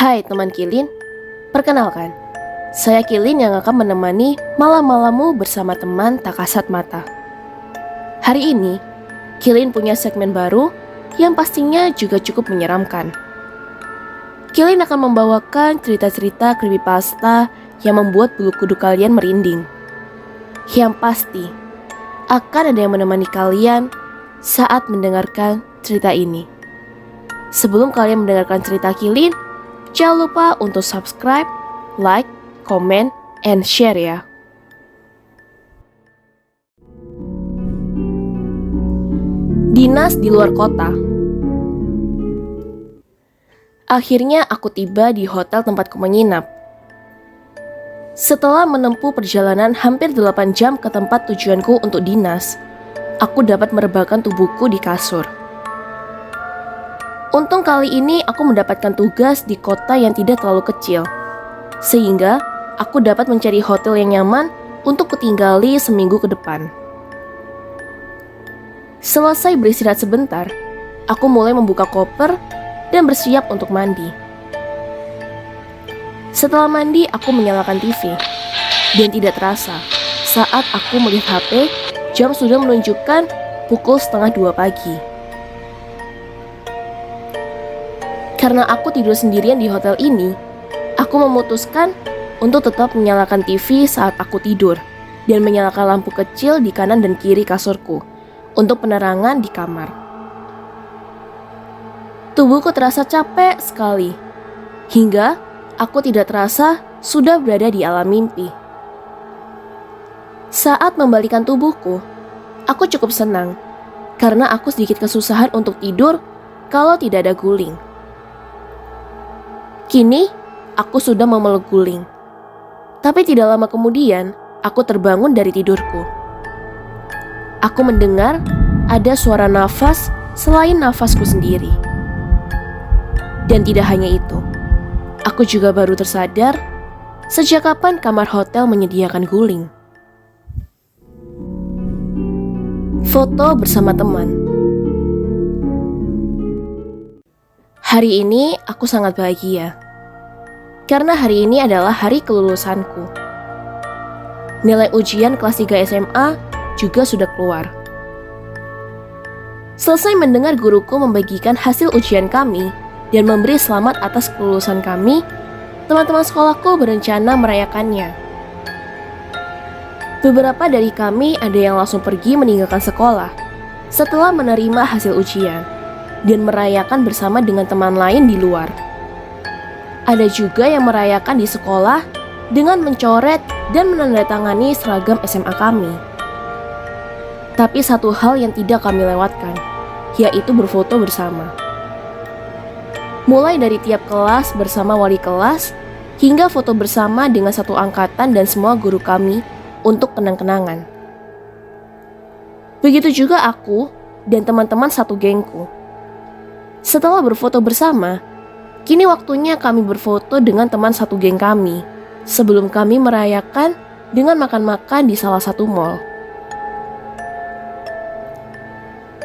Hai teman Kilin, perkenalkan, saya Kilin yang akan menemani malam-malammu bersama teman tak kasat mata. Hari ini, Kilin punya segmen baru yang pastinya juga cukup menyeramkan. Kilin akan membawakan cerita-cerita creepypasta yang membuat bulu kuduk kalian merinding. Yang pasti, akan ada yang menemani kalian saat mendengarkan cerita ini. Sebelum kalian mendengarkan cerita Kilin, jangan lupa untuk subscribe, like, comment, and share ya. Dinas di luar kota. Akhirnya aku tiba di hotel tempatku menginap. Setelah menempuh perjalanan hampir 8 jam ke tempat tujuanku untuk dinas, aku dapat merebahkan tubuhku di kasur. Untung kali ini aku mendapatkan tugas di kota yang tidak terlalu kecil, sehingga aku dapat mencari hotel yang nyaman untuk kutinggali seminggu ke depan. Selesai beristirahat sebentar, aku mulai membuka koper dan bersiap untuk mandi. Setelah mandi, aku menyalakan TV, dan tidak terasa saat aku melihat HP, jam sudah menunjukkan pukul 1:30 pagi. Karena aku tidur sendirian di hotel ini, aku memutuskan untuk tetap menyalakan TV saat aku tidur dan menyalakan lampu kecil di kanan dan kiri kasurku untuk penerangan di kamar. Tubuhku terasa capek sekali, hingga aku tidak terasa sudah berada di alam mimpi. Saat membalikan tubuhku, aku cukup senang karena aku sedikit kesusahan untuk tidur kalau tidak ada guling. Kini, aku sudah memeluk guling. Tapi tidak lama kemudian, aku terbangun dari tidurku. Aku mendengar ada suara nafas selain nafasku sendiri. Dan tidak hanya itu, aku juga baru tersadar sejak kapan kamar hotel menyediakan guling. Foto bersama teman. Hari ini aku sangat bahagia, karena hari ini adalah hari kelulusanku. Nilai ujian kelas 3 SMA juga sudah keluar. Selesai mendengar guruku membagikan hasil ujian kami dan memberi selamat atas kelulusan kami, teman-teman sekolahku berencana merayakannya. Beberapa dari kami ada yang langsung pergi meninggalkan sekolah setelah menerima hasil ujian dan merayakan bersama dengan teman lain di luar. Ada juga yang merayakan di sekolah dengan mencoret dan menandatangani seragam SMA kami. Tapi satu hal yang tidak kami lewatkan, yaitu berfoto bersama. Mulai dari tiap kelas bersama wali kelas, hingga foto bersama dengan satu angkatan dan semua guru kami untuk kenang-kenangan. Begitu juga aku dan teman-teman satu gengku. Setelah berfoto bersama, kini waktunya kami berfoto dengan teman satu geng kami sebelum kami merayakan dengan makan-makan di salah satu mall.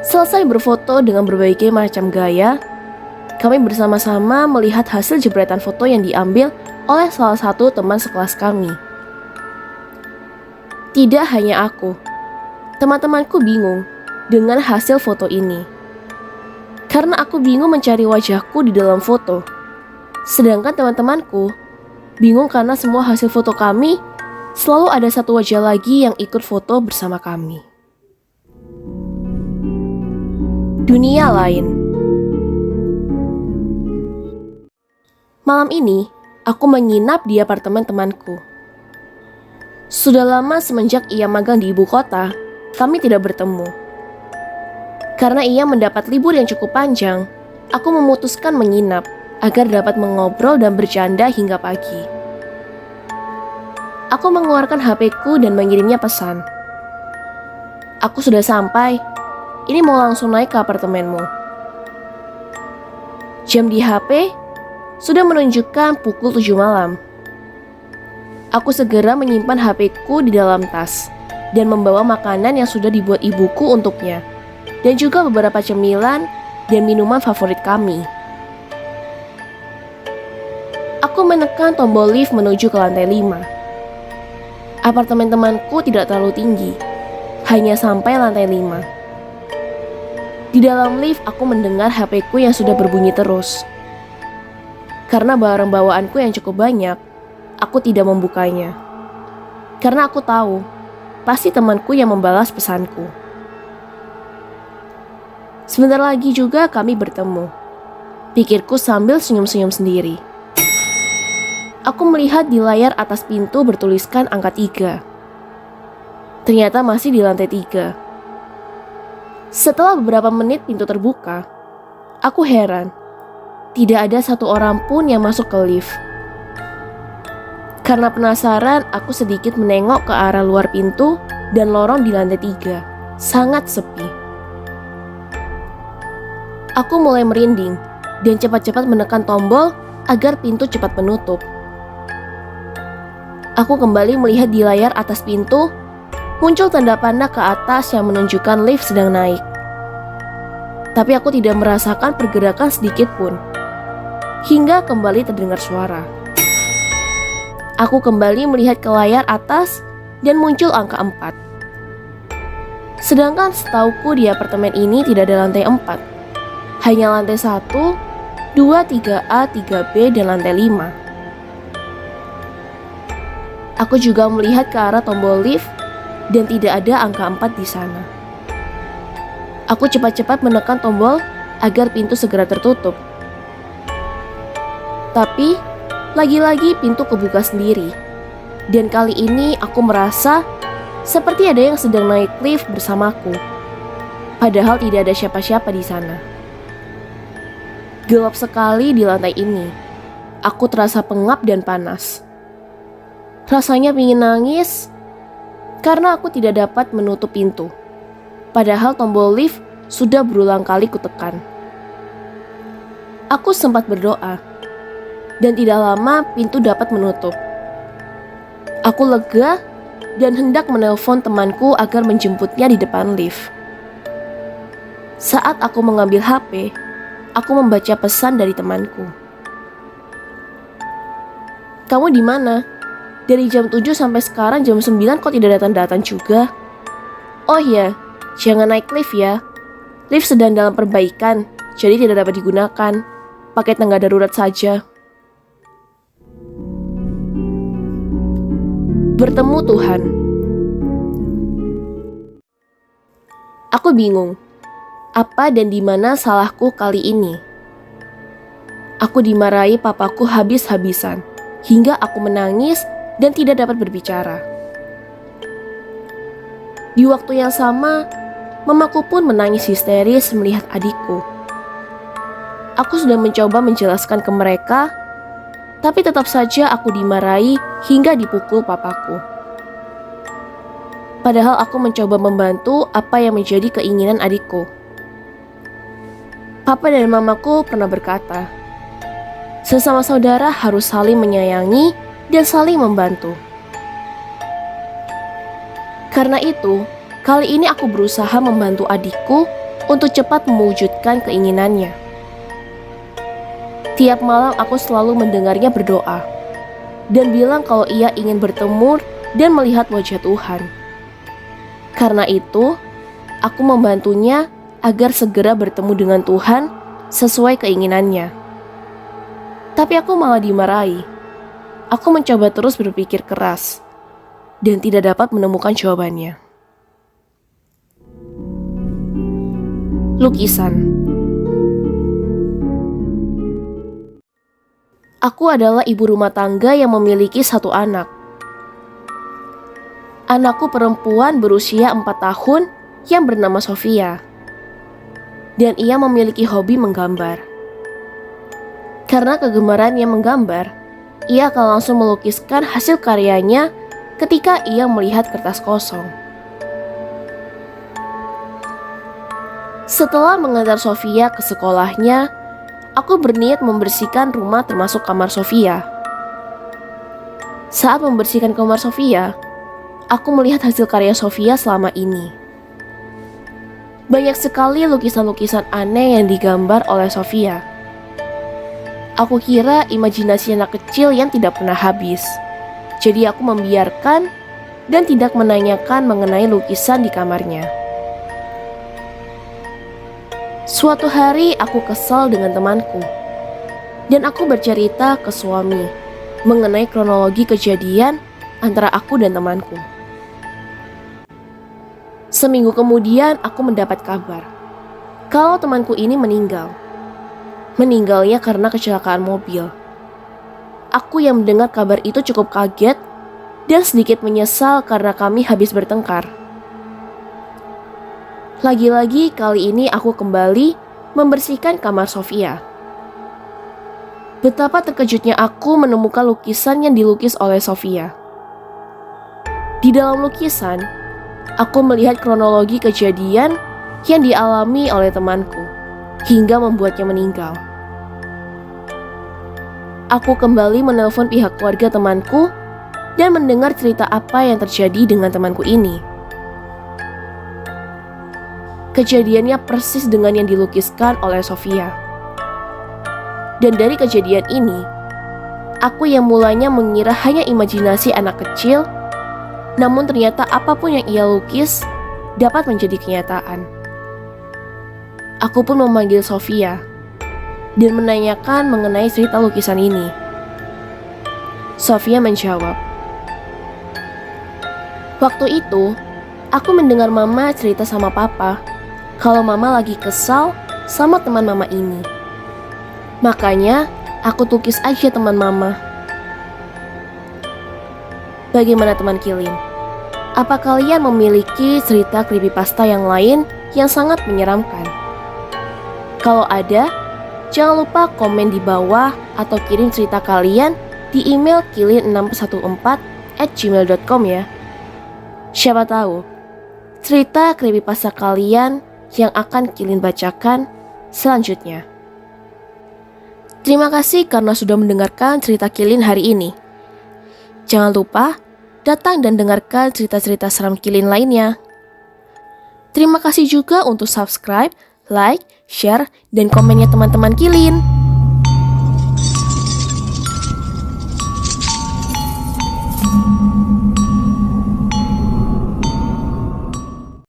Selesai berfoto dengan berbagai macam gaya, kami bersama-sama melihat hasil jepretan foto yang diambil oleh salah satu teman sekelas kami. Tidak hanya aku, teman-temanku bingung dengan hasil foto ini. Karena aku bingung mencari wajahku di dalam foto. Sedangkan teman-temanku bingung karena semua hasil foto kami selalu ada satu wajah lagi yang ikut foto bersama kami. Dunia lain. Malam ini, aku menginap di apartemen temanku. Sudah lama semenjak ia magang di ibu kota, kami tidak bertemu. Karena ia mendapat libur yang cukup panjang, aku memutuskan menginap agar dapat mengobrol dan bercanda hingga pagi. Aku mengeluarkan HP-ku dan mengirimnya pesan. Aku sudah sampai, ini mau langsung naik ke apartemenmu. Jam di HP sudah menunjukkan pukul 7 malam. Aku segera menyimpan HP-ku di dalam tas dan membawa makanan yang sudah dibuat ibuku untuknya, dan juga beberapa cemilan dan minuman favorit kami. Aku menekan tombol lift menuju ke lantai 5. Apartemen temanku tidak terlalu tinggi, hanya sampai lantai 5. Di dalam lift aku mendengar HP-ku yang sudah berbunyi terus. Karena barang bawaanku yang cukup banyak, aku tidak membukanya. Karena aku tahu, pasti temanku yang membalas pesanku. Sebentar lagi juga kami bertemu, pikirku sambil senyum-senyum sendiri. Aku melihat di layar atas pintu bertuliskan angka 3. Ternyata masih di lantai 3. Setelah beberapa menit pintu terbuka, aku heran. Tidak ada satu orang pun yang masuk ke lift. Karena penasaran, aku sedikit menengok ke arah luar pintu dan lorong di lantai 3. Sangat sepi. Aku mulai merinding dan cepat-cepat menekan tombol agar pintu cepat menutup. Aku kembali melihat di layar atas pintu, muncul tanda panah ke atas yang menunjukkan lift sedang naik. Tapi aku tidak merasakan pergerakan sedikit pun, hingga kembali terdengar suara. Aku kembali melihat ke layar atas dan muncul angka 4. Sedangkan setauku di apartemen ini tidak ada lantai 4. Hanya lantai 1, 2, 3A, 3B, dan lantai 5. Aku juga melihat ke arah tombol lift dan tidak ada angka 4 di sana. Aku cepat-cepat menekan tombol agar pintu segera tertutup. Tapi, lagi-lagi pintu kebuka sendiri. Dan kali ini aku merasa seperti ada yang sedang naik lift bersamaku. Padahal tidak ada siapa-siapa di sana. Gelap sekali di lantai ini. Aku terasa pengap dan panas. Rasanya ingin nangis karena aku tidak dapat menutup pintu. Padahal tombol lift sudah berulang kali kutekan. Aku sempat berdoa dan tidak lama pintu dapat menutup. Aku lega dan hendak menelpon temanku agar menjemputnya di depan lift. Saat aku mengambil HP, aku membaca pesan dari temanku. "Kamu di mana? Dari jam 7 sampai sekarang jam 9 kok tidak datang-datang juga? Oh iya, jangan naik lift ya. Lift sedang dalam perbaikan, jadi tidak dapat digunakan. Pakai tangga darurat saja." Bertemu Tuhan. Aku bingung. Apa dan di mana salahku kali ini? Aku dimarahi papaku habis-habisan, hingga aku menangis dan tidak dapat berbicara. Di waktu yang sama, mamaku pun menangis histeris melihat adikku. Aku sudah mencoba menjelaskan ke mereka, tapi tetap saja aku dimarahi hingga dipukul papaku. Padahal aku mencoba membantu apa yang menjadi keinginan adikku. Papa dan mamaku pernah berkata, sesama saudara harus saling menyayangi dan saling membantu. Karena itu, kali ini aku berusaha membantu adikku untuk cepat mewujudkan keinginannya. Tiap malam aku selalu mendengarnya berdoa dan bilang kalau ia ingin bertemu dan melihat wajah Tuhan. Karena itu, aku membantunya agar segera bertemu dengan Tuhan sesuai keinginannya. Tapi aku malah dimarahi. Aku mencoba terus berpikir keras dan tidak dapat menemukan jawabannya. Lukisan. Aku adalah ibu rumah tangga yang memiliki satu anak. Anakku perempuan berusia 4 tahun yang bernama Sofia. Dan ia memiliki hobi menggambar. Karena kegemarannya menggambar, ia akan langsung melukiskan hasil karyanya ketika ia melihat kertas kosong. Setelah mengantar Sofia ke sekolahnya, aku berniat membersihkan rumah termasuk kamar Sofia. Saat membersihkan kamar Sofia, aku melihat hasil karya Sofia selama ini. Banyak sekali lukisan-lukisan aneh yang digambar oleh Sofia. Aku kira imajinasi anak kecil yang tidak pernah habis. Jadi aku membiarkan dan tidak menanyakan mengenai lukisan di kamarnya. Suatu hari aku kesal dengan temanku. Dan aku bercerita ke suami mengenai kronologi kejadian antara aku dan temanku. Seminggu kemudian aku mendapat kabar kalau temanku ini meninggal. Meninggalnya karena kecelakaan mobil. Aku yang mendengar kabar itu cukup kaget dan sedikit menyesal karena kami habis bertengkar. Lagi-lagi kali ini aku kembali membersihkan kamar Sofia. Betapa terkejutnya aku menemukan lukisan yang dilukis oleh Sofia. Di dalam lukisan, aku melihat kronologi kejadian yang dialami oleh temanku hingga membuatnya meninggal. Aku kembali menelpon pihak keluarga temanku dan mendengar cerita apa yang terjadi dengan temanku ini. Kejadiannya persis dengan yang dilukiskan oleh Sofia. Dan dari kejadian ini, aku yang mulanya mengira hanya imajinasi anak kecil, namun ternyata apapun yang ia lukis dapat menjadi kenyataan. Aku pun memanggil Sofia dan menanyakan mengenai cerita lukisan ini. Sofia menjawab, "Waktu itu, aku mendengar mama cerita sama papa kalau mama lagi kesal sama teman mama ini. Makanya, aku lukis aja teman mama." Bagaimana teman Kilin? Apa kalian memiliki cerita creepypasta yang lain yang sangat menyeramkan? Kalau ada, jangan lupa komen di bawah atau kirim cerita kalian di email kilin614@gmail.com ya. Siapa tahu, cerita creepypasta kalian yang akan Kilin bacakan selanjutnya. Terima kasih karena sudah mendengarkan cerita Kilin hari ini. Jangan lupa datang dan dengarkan cerita-cerita seram Kilin lainnya. Terima kasih juga untuk subscribe, like, share, dan komennya teman-teman Kilin.